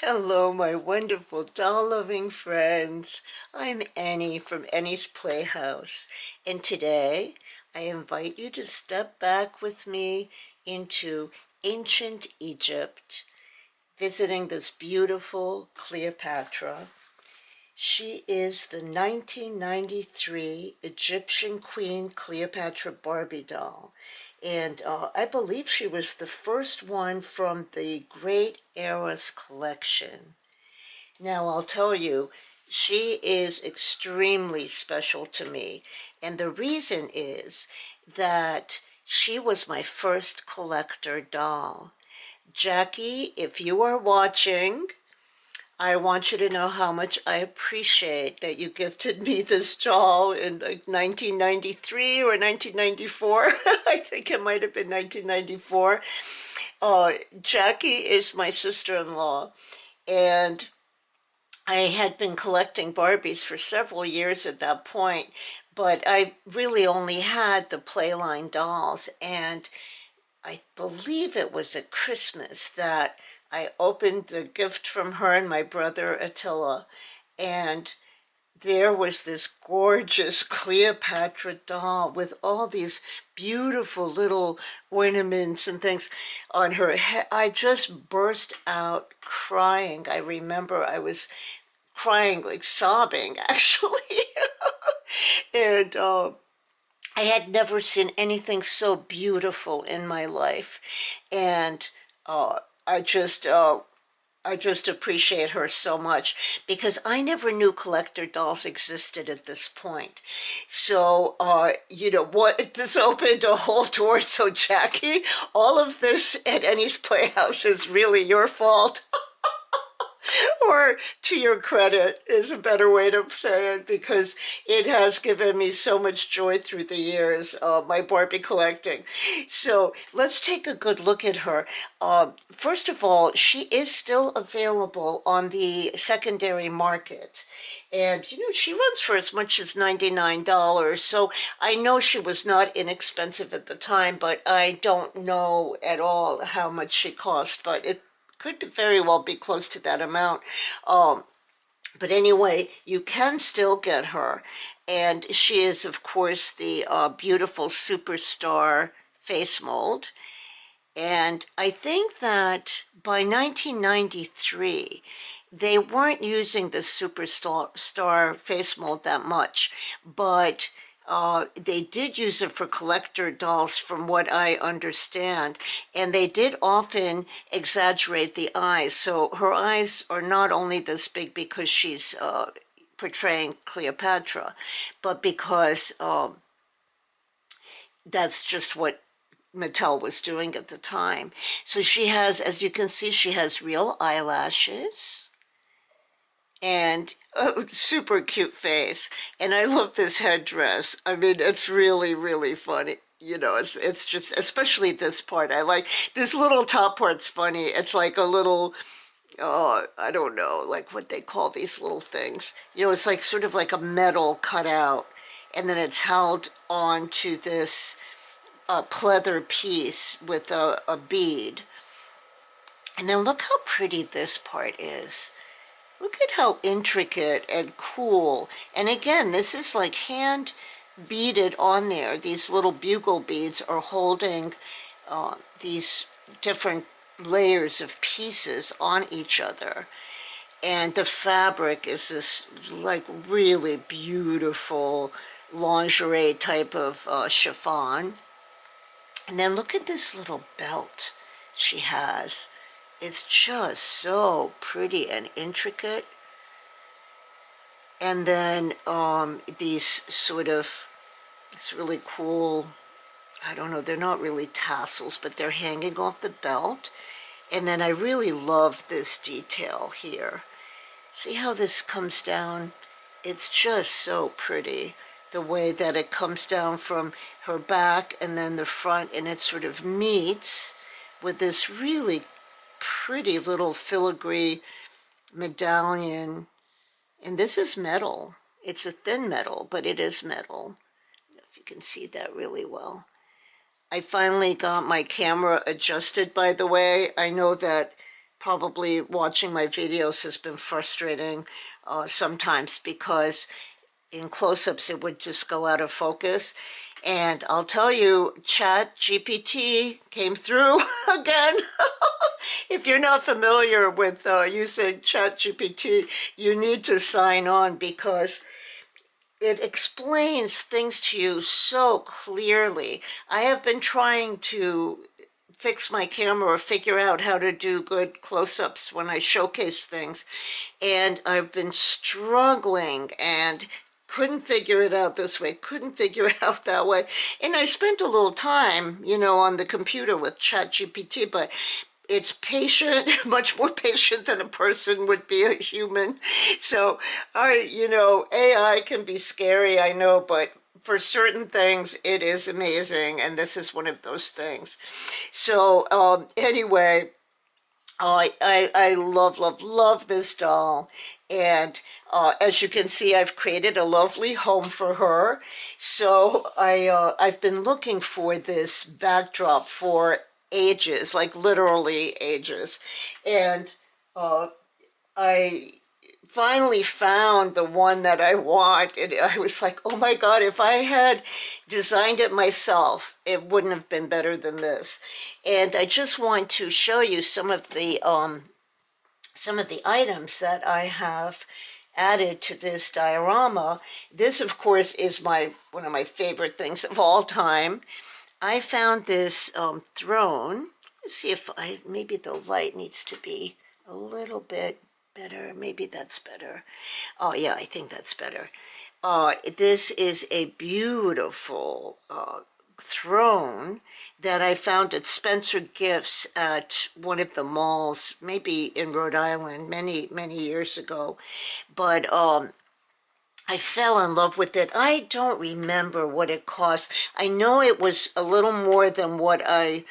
Hello, my wonderful doll-loving friends. I'm Annie from Annie's Playhouse, and today I invite you to step back with me into ancient Egypt, visiting this beautiful Cleopatra. She is the 1993 Egyptian Queen Cleopatra Barbie doll. And I believe she was the first one from the Great Eras collection. Now, I'll tell you, she is extremely special to me. And the reason is that she was my first collector doll. Jackie, if you are watching, I want you to know how much I appreciate that you gifted me this doll in like 1993 or 1994. I think it might have been 1994. Jackie is my sister-in-law, and I had been collecting Barbies for several years at that point, but I really only had the Playline dolls, and I believe it was at Christmas that I opened the gift from her and my brother Attila, and there was this gorgeous Cleopatra doll with all these beautiful little ornaments and things on her head. I just burst out crying. I remember I was crying, like sobbing, actually. and I had never seen anything so beautiful in my life, and uh, I just uh, I just appreciate her so much because I never knew collector dolls existed at this point. So, what this opened a whole door. So, Jackie, all of this at Annie's Playhouse is really your fault. Or to your credit is a better way to say it, because it has given me so much joy through the years of my Barbie collecting. So let's take a good look at her. First of all, she is still available on the secondary market. And, she runs for as much as $99. So I know she was not inexpensive at the time, but I don't know at all how much she cost, but it could very well be close to that amount. Um, but anyway, you can still get her. And she is, of course, the beautiful superstar face mold. And I think that by 1993, they weren't using the superstar face mold that much, but they did use it for collector dolls, from what I understand, and they did often exaggerate the eyes. So her eyes are not only this big because she's portraying Cleopatra, but because that's just what Mattel was doing at the time. So she has, as you can see, she has real eyelashes and a super cute face. And I love this headdress. I mean, it's really, really funny. It's just, especially this part. I like this little top part's funny. It's like a little, I don't know, like what they call these little things. It's like sort of like a metal cutout, and then it's held on to this pleather piece with a bead. And then look how pretty this part is. Look at how intricate and cool. And again, this is like hand beaded on there. These little bugle beads are holding these different layers of pieces on each other. And the fabric is this like really beautiful lingerie type of chiffon. And then look at this little belt she has. It's just so pretty and intricate. And then these sort of, it's really cool, I don't know, they're not really tassels, but they're hanging off the belt. And then I really love this detail here. See how this comes down? It's just so pretty, the way that it comes down from her back and then the front, and it sort of meets with this really pretty little filigree medallion. And this is metal. It's a thin metal, but it is metal. I don't know if you can see that really well. I finally got my camera adjusted, by the way. I know that probably watching my videos has been frustrating sometimes, because in close-ups it would just go out of focus. And I'll tell you, Chat GPT came through again. If you're not familiar with using Chat GPT, you need to sign on, because it explains things to you so clearly. I have been trying to fix my camera or figure out how to do good close-ups when I showcase things, and I've been struggling and couldn't figure it out this way, couldn't figure it out that way. And I spent a little time, on the computer with ChatGPT, but it's patient, much more patient than a person would be, a human. So, AI can be scary, I know, but for certain things, it is amazing, and this is one of those things. So, anyway, I love, love, love this doll. And as you can see, I've created a lovely home for her. So I've been looking for this backdrop for ages, like literally ages. And I finally found the one that I want, and I was like, oh my God, if I had designed it myself, it wouldn't have been better than this. And I just want to show you some of the items that I have added to this diorama. This, of course, is one of my favorite things of all time. I found this throne. Let's see if maybe the light needs to be a little bit better. Maybe that's better. Oh yeah, I think that's better. This is a beautiful throne that I found at Spencer Gifts at one of the malls, maybe in Rhode Island, many, many years ago. But I fell in love with it. I don't remember what it cost. I know it was a little more than what I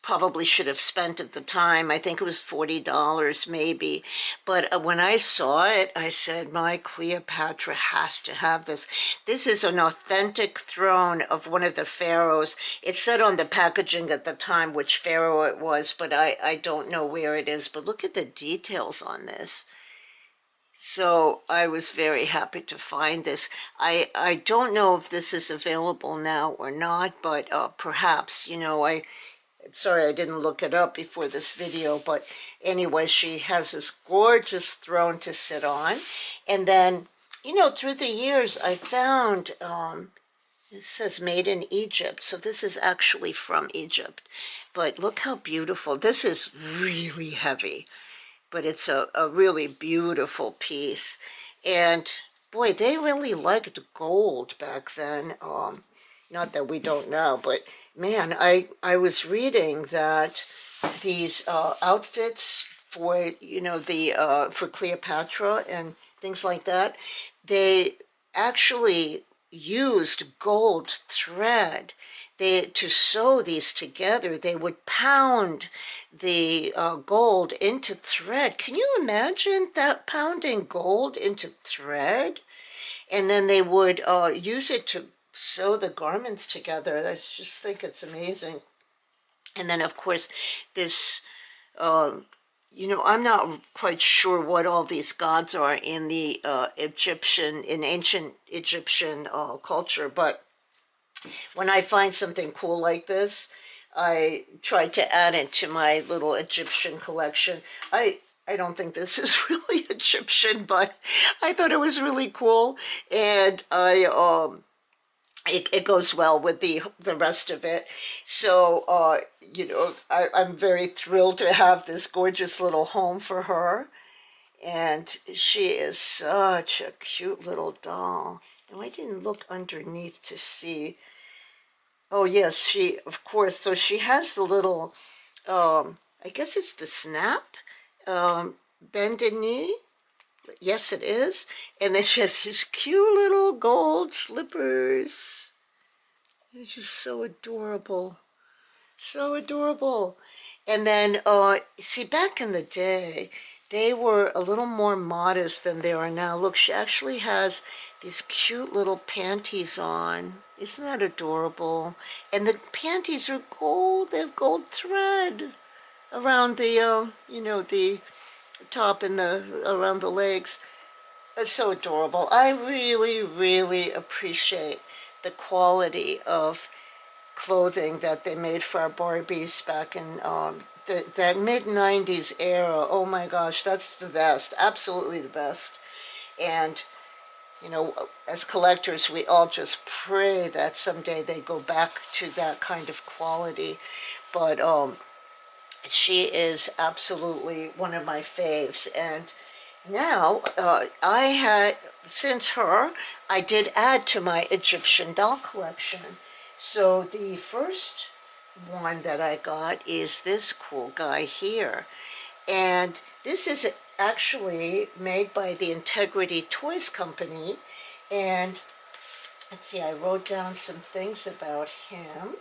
probably should have spent at the time. I think it was $40 maybe. But when I saw it, I said, my Cleopatra has to have this. This is an authentic throne of one of the pharaohs. It said on the packaging at the time which pharaoh it was, but I don't know where it is. But look at the details on this. So I was very happy to find this. I don't know if this is available now or not, but perhaps, sorry I didn't look it up before this video, but anyway, she has this gorgeous throne to sit on. And then, through the years, I found, it says made in Egypt, so this is actually from Egypt. But look how beautiful. This is really heavy, but it's a really beautiful piece. And boy, they really liked gold back then. Not that we don't now, but man, I was reading that these outfits for, for Cleopatra and things like that, they actually used gold thread. To sew these together, they would pound the gold into thread. Can you imagine that, pounding gold into thread? And then they would use it to sew the garments together. I just think it's amazing. And then, of course, this, I'm not quite sure what all these gods are in the ancient Egyptian culture, but when I find something cool like this, I try to add it to my little Egyptian collection. I don't think this is really Egyptian, but I thought it was really cool, and it goes well with the rest of it. So I'm very thrilled to have this gorgeous little home for her, and she is such a cute little doll. And I didn't look underneath to see. Oh yes, she, of course, so she has the little, I guess it's the snap, bended knee. Yes, it is. And then she has these cute little gold slippers. It's just so adorable. So adorable. And then, see, back in the day, they were a little more modest than they are now. Look, she actually has these cute little panties on. Isn't that adorable? And the panties are gold. They have gold thread. around the, the top and around the legs. It's so adorable. I really, really appreciate the quality of clothing that they made for our Barbies back in that mid-90s era. Oh my gosh, that's the best. Absolutely the best. And, as collectors, we all just pray that someday they go back to that kind of quality. But she is absolutely one of my faves. And now, since her, I did add to my Egyptian doll collection. So the first one that I got is this cool guy here. And this is actually made by the Integrity Toys Company. And let's see, I wrote down some things about him.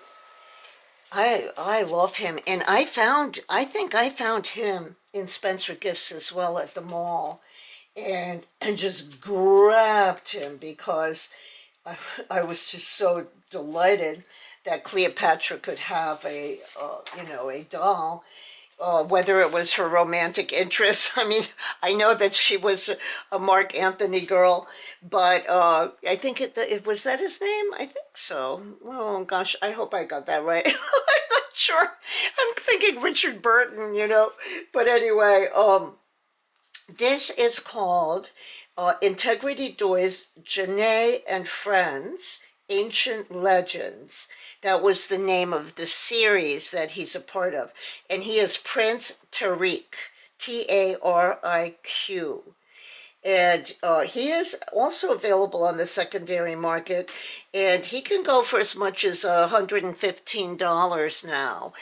I love him, and I think I found him in Spencer Gifts as well at the mall, and just grabbed him because I was just so delighted that Cleopatra could have a doll, whether it was her romantic interest. I mean, I know that she was a Mark Anthony girl, but I think it was that his name? I think so. Oh gosh, I hope I got that right. I'm not sure. I'm thinking Richard Burton. But anyway, this is called Integrity Toys Janae and Friends, Ancient Legends. That was the name of the series that he's a part of. And he is Prince Tariq, Tariq. And he is also available on the secondary market, and he can go for as much as $115 now,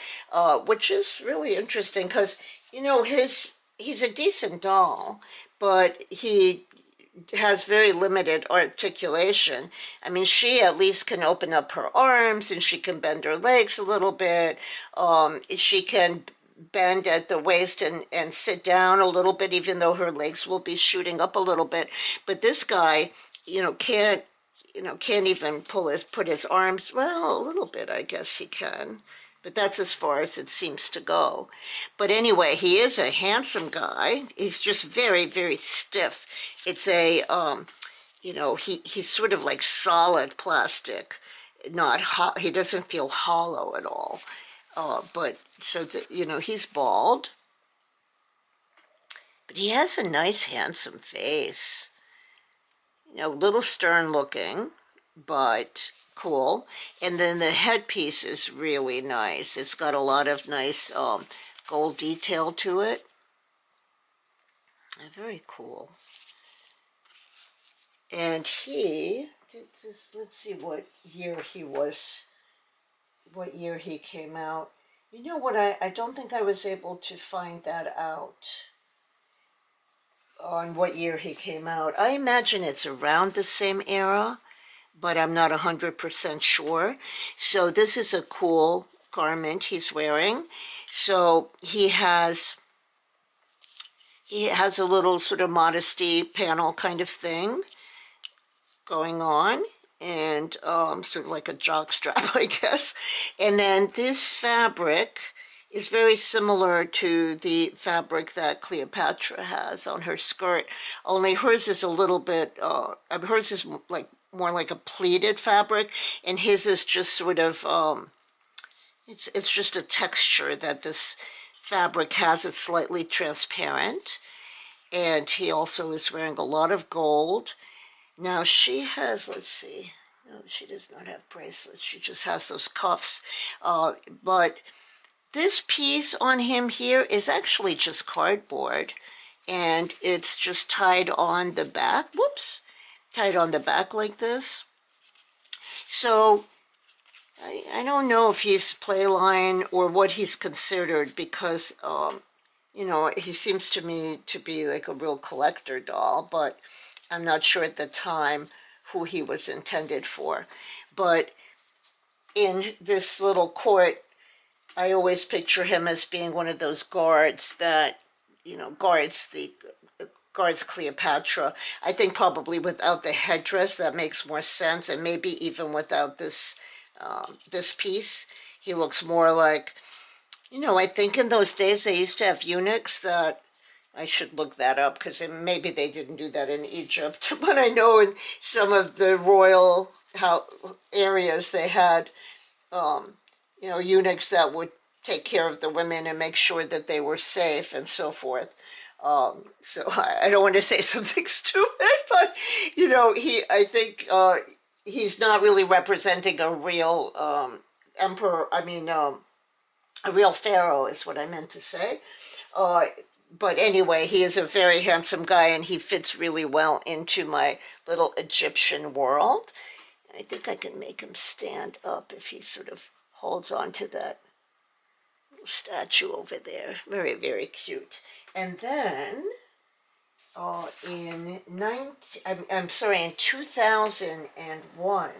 which is really interesting because, he's a decent doll, but he has very limited articulation. I mean, she at least can open up her arms and she can bend her legs a little bit. She can bend at the waist and sit down a little bit, even though her legs will be shooting up a little bit. But this guy, can't even put his arms, well, a little bit, I guess he can. But that's as far as it seems to go. But anyway, he is a handsome guy. He's just very, very stiff. It's he's sort of like solid plastic, not hot. He doesn't feel hollow at all. But so he's bald, but he has a nice, handsome face. Little stern looking, but cool. And then the headpiece is really nice. It's got a lot of nice gold detail to it. Very cool. And let's see what year he came out. You know what, I don't think I was able to find that out on what year he came out. I imagine it's around the same era, but I'm not 100% sure. So this is a cool garment he's wearing. So he has a little sort of modesty panel kind of thing going on, and sort of like a jock strap, I guess. And then this fabric is very similar to the fabric that Cleopatra has on her skirt, only hers is a little bit, hers is like more like a pleated fabric, and his is just sort of, it's just a texture that this fabric has. It's slightly transparent, and he also is wearing a lot of gold. Now she has, let's see, no, she does not have bracelets. She just has those cuffs. But this piece on him here is actually just cardboard, and it's just tied on the back. Whoops, tied on the back like this. So I don't know if he's playline or what he's considered, because he seems to me to be like a real collector doll, but I'm not sure at the time who he was intended for. But in this little court, I always picture him as being one of those guards that, guards Cleopatra. I think probably without the headdress, that makes more sense, and maybe even without this piece, he looks more like, You know, I think in those days they used to have eunuchs that I should look that up because maybe they didn't do that in Egypt, but I know in some of the royal areas they had, um, you know, eunuchs that would take care of the women and make sure that they were safe and so forth. So I don't want to say something stupid, but you know, I think he's not really representing a real emperor. I mean, a real pharaoh is what I meant to say. Uh, but anyway, he is a very handsome guy and he fits really well into my little Egyptian world. I think I can make him stand up if he sort of holds on to that statue over there. Very, very cute. And then in 2001,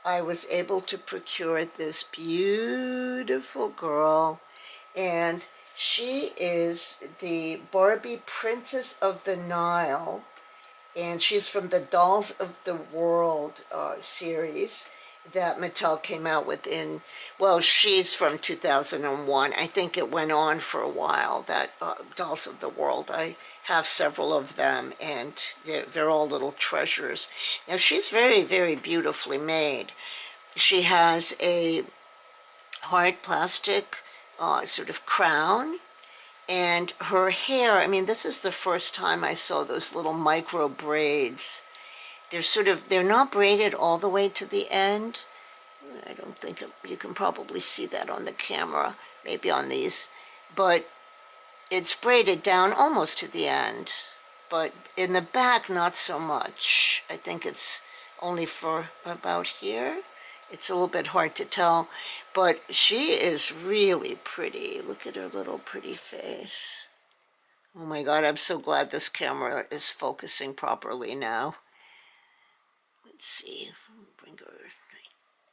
I was able to procure this beautiful girl, and she is the Barbie Princess of the Nile, and she's from the Dolls of the World series that Mattel came out with well, she's from 2001. I think it went on for a while, that Dolls of the World. I have several of them, and they're all little treasures. Now, she's very, very beautifully made. She has a hard plastic sort of crown, and her hair, I mean, this is the first time I saw those little micro braids. They're not braided all the way to the end. I don't think you can probably see that on the camera, maybe on these, but it's braided down almost to the end, but in the back, not so much. I think it's only for about here. It's a little bit hard to tell, but she is really pretty. Look at her little pretty face. Oh my God, I'm so glad this camera is focusing properly now. Let's see, bring her,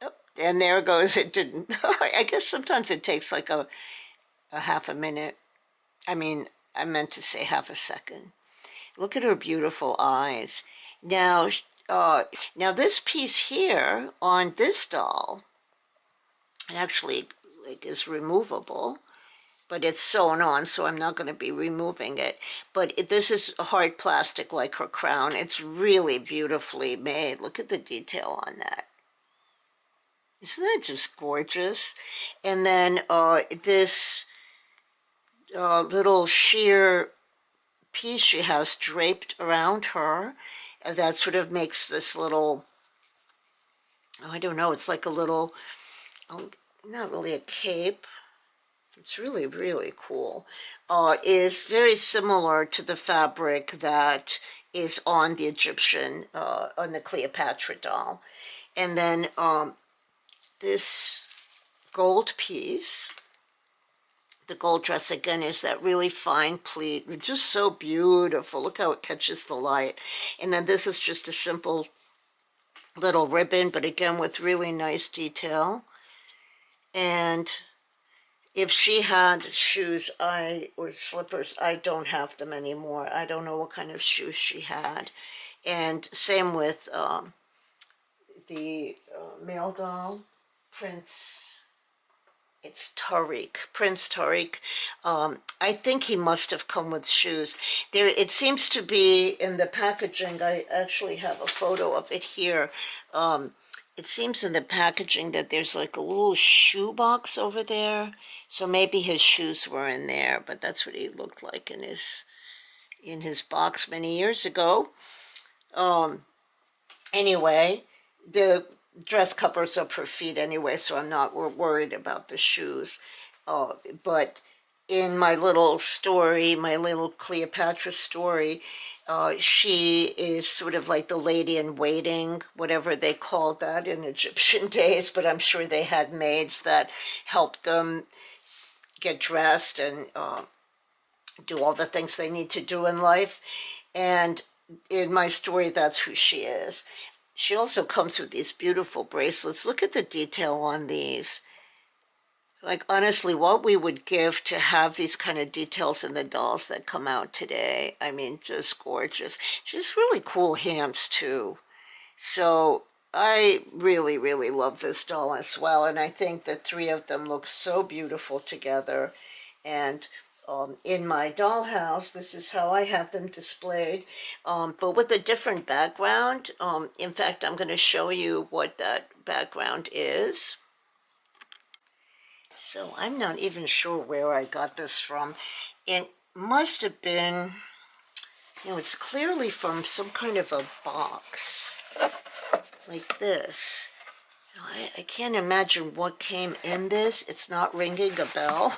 oh, and there goes, it didn't. I guess sometimes it takes like a half a minute. I mean, I meant to say half a second. Look at her beautiful eyes. Now, now this piece here on this doll actually is removable, but it's sewn on, so I'm not going to be removing it. But this is hard plastic like her crown. It's really beautifully made. Look at the detail on that. Isn't that just gorgeous? And then this little sheer piece she has draped around her, and that sort of makes this little, oh, I don't know, it's like a little, oh, not really a cape. It's really, really cool. Is very similar to the fabric that is on the Egyptian, on the Cleopatra doll. And then this gold piece, the gold dress again, is that really fine pleat, just so beautiful. Look how it catches the light. And then this is just a simple little ribbon, but again with really nice detail. And if she had shoes or slippers, I don't have them anymore. I don't know what kind of shoes she had. And same with the male doll, it's Tariq, Prince Tariq. I think he must have come with shoes. It seems to be in the packaging. I actually have a photo of it here. It seems in the packaging that there's like a little shoe box over there. So maybe his shoes were in there, but that's what he looked like in his box many years ago. Anyway, the dress covers up her feet anyway, so I'm not worried about the shoes. But in my little story, my little Cleopatra story, she is sort of like the lady in waiting, whatever they called that in Egyptian days, but I'm sure they had maids that helped them get dressed and do all the things they need to do in life. And in my story, that's who she is. She also comes with these beautiful bracelets. Look at the detail on these. Like, honestly, what we would give to have these kind of details in the dolls that come out today. I mean, just gorgeous. She has really cool hands, too. So, I really, really love this doll as well, and I think the three of them look so beautiful together. And in my dollhouse, this is how I have them displayed, but with a different background. In fact, I'm going to show you what that background is. So I'm not even sure where I got this from. It must have been, it's clearly from some kind of a box like this. So I can't imagine what came in this. It's not ringing a bell.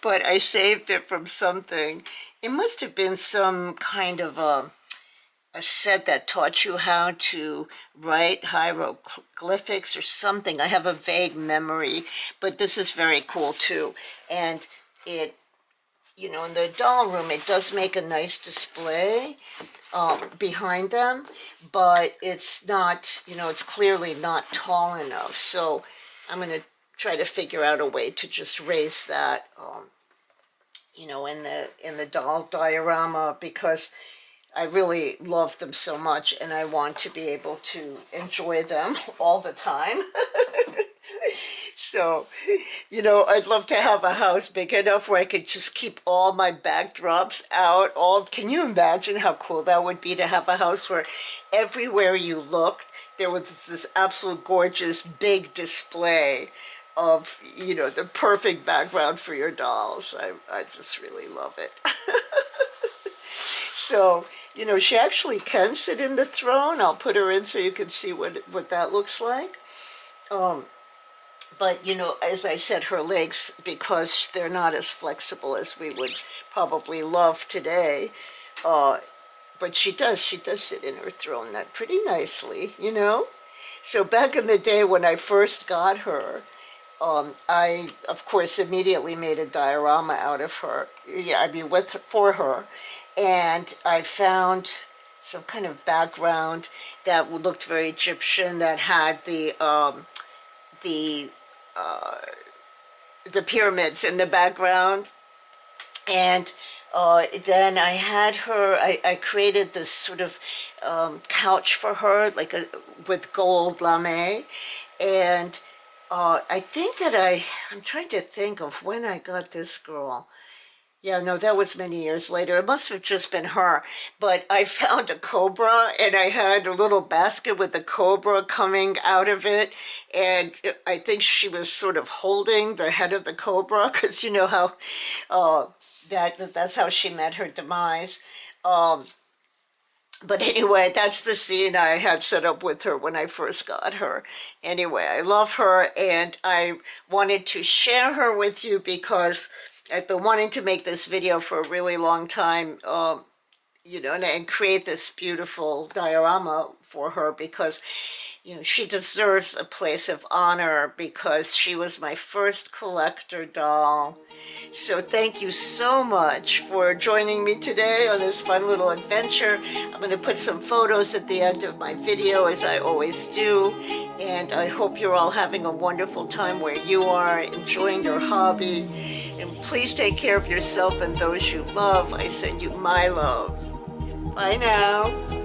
But I saved it from something. It must have been some kind of a set that taught you how to write hieroglyphics or something. I have a vague memory, but this is very cool too. And it, in the doll room, it does make a nice display behind them, but it's not, it's clearly not tall enough. So I'm going to try to figure out a way to just raise that, in the doll diorama, because I really love them so much and I want to be able to enjoy them all the time. So, I'd love to have a house big enough where I could just keep all my backdrops out. Can you imagine how cool that would be to have a house where everywhere you looked, there was this absolute gorgeous big display of, the perfect background for your dolls. I just really love it. So, she actually can sit in the throne. I'll put her in so you can see what that looks like. But, as I said, her legs, because they're not as flexible as we would probably love today, but she does sit in her throne that pretty nicely, So back in the day when I first got her, I, of course, immediately made a diorama out of her, for her, and I found some kind of background that looked very Egyptian, that had the pyramids in the background. And then I had her, I created this sort of couch for her, with gold lame. And I think that I'm trying to think of when I got this girl. Yeah, no, that was many years later. It must have just been her. But I found a cobra, and I had a little basket with a cobra coming out of it. And I think she was sort of holding the head of the cobra, because you know how that's how she met her demise. But anyway, that's the scene I had set up with her when I first got her. Anyway, I love her, and I wanted to share her with you because I've been wanting to make this video for a really long time, and create this beautiful diorama for her, because, she deserves a place of honor, because she was my first collector doll. So thank you so much for joining me today on this fun little adventure. I'm going to put some photos at the end of my video, as I always do. And I hope you're all having a wonderful time where you are, enjoying your hobby. And please take care of yourself and those you love. I send you my love. Bye now.